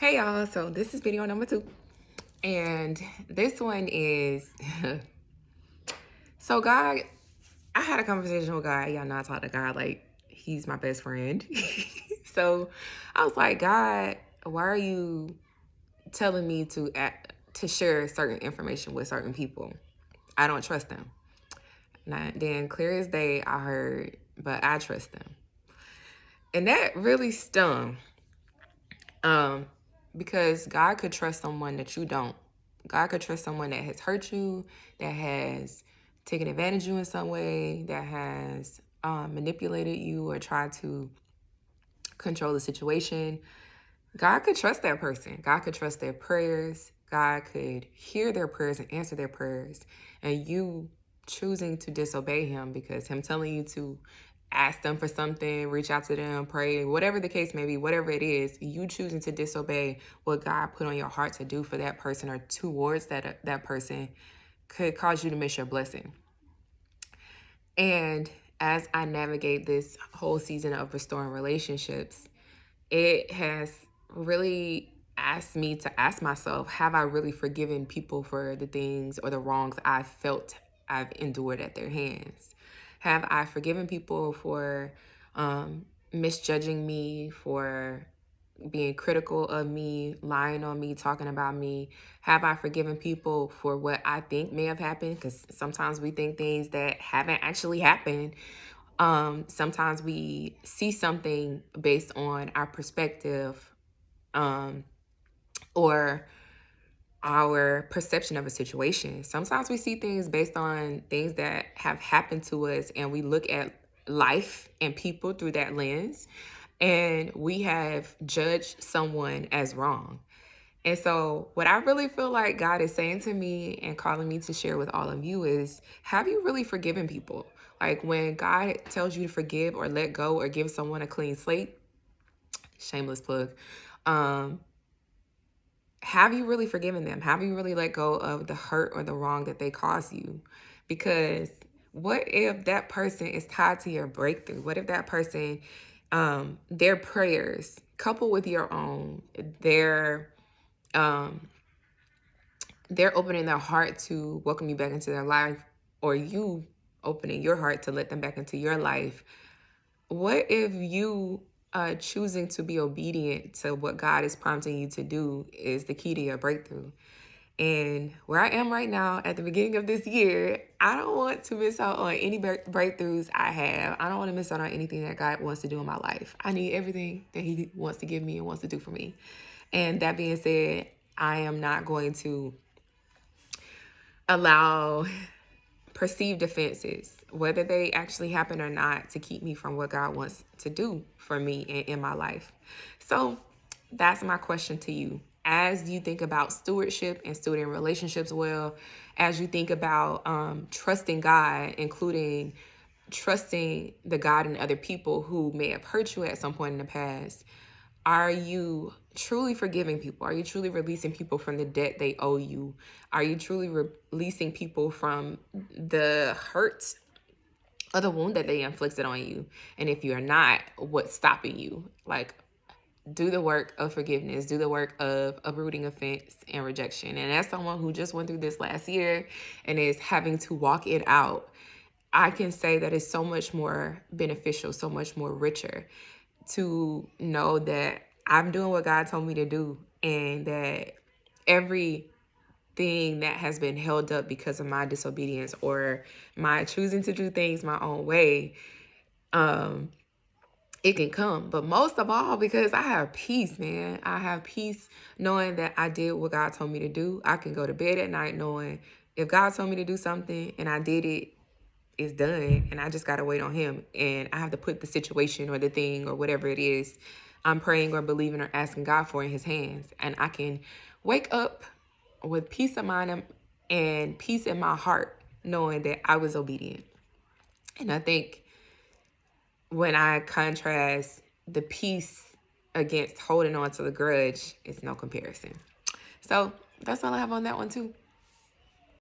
Hey y'all, so this is video number 2. And this one is so God, I had a conversation with God. Y'all know I talk to God like he's my best friend. So I was like, God, why are you telling me to share certain information with certain people? I don't trust them. Then clear as day I heard, but I trust them. And that really stung. Um, because God could trust someone that you don't. God could trust someone that has hurt you, that has taken advantage of you in some way, that has manipulated you or tried to control the situation. God could trust that person. God could trust their prayers. God could hear their prayers and answer their prayers. And you choosing to disobey him because him telling you to ask them for something, reach out to them, pray, whatever the case may be, whatever it is, you choosing to disobey what God put on your heart to do for that person or towards that person could cause you to miss your blessing. And as I navigate this whole season of restoring relationships, it has really asked me to ask myself, have I really forgiven people for the things or the wrongs I felt I've endured at their hands? Have I forgiven people for misjudging me, for being critical of me, lying on me, talking about me? Have I forgiven people for what I think may have happened? Because sometimes we think things that haven't actually happened. Sometimes we see something based on our perspective, um, or our perception of a situation. Sometimes we see things based on things that have happened to us, and we look at life and people through that lens, and we have judged someone as wrong. And so, what I really feel like God is saying to me and calling me to share with all of you is, have you really forgiven people? Like when God tells you to forgive or let go or give someone a clean slate, shameless plug, um, have you really forgiven them? Have you really let go of the hurt or the wrong that they caused you? Because what if that person is tied to your breakthrough? What if that person, their prayers coupled with your own, um, they're opening their heart to welcome you back into their life, or you opening your heart to let them back into your life? What if you choosing to be obedient to what God is prompting you to do is the key to your breakthrough? And where I am right now at the beginning of this year, I don't want to miss out on any breakthroughs I have. I don't want to miss out on anything that God wants to do in my life. I need everything that he wants to give me and wants to do for me. And that being said, I am not going to allow perceived offenses, whether they actually happen or not, to keep me from what God wants to do for me and in my life. So that's my question to you. As you think about stewardship and stewarding relationships well, as you think about trusting God, including trusting the God and other people who may have hurt you at some point in the past, are you truly forgiving people? Are you truly releasing people from the debt they owe you? Are you truly releasing people from the hurt or the wound that they inflicted on you? And if you're not, what's stopping you? Like, do the work of forgiveness, do the work of uprooting offense and rejection. And as someone who just went through this last year and is having to walk it out, I can say that it's so much more beneficial, so much more richer to know that I'm doing what God told me to do, and that everything that has been held up because of my disobedience or my choosing to do things my own way, um, it can come. But most of all, because I have peace, man. I have peace knowing that I did what God told me to do. I can go to bed at night knowing if God told me to do something and I did it, it's done, and I just gotta wait on him. And I have to put the situation or the thing or whatever it is I'm praying or believing or asking God for in his hands. And I can wake up with peace of mind and peace in my heart, knowing that I was obedient. And I think when I contrast the peace against holding on to the grudge, it's no comparison. So that's all I have on that one too.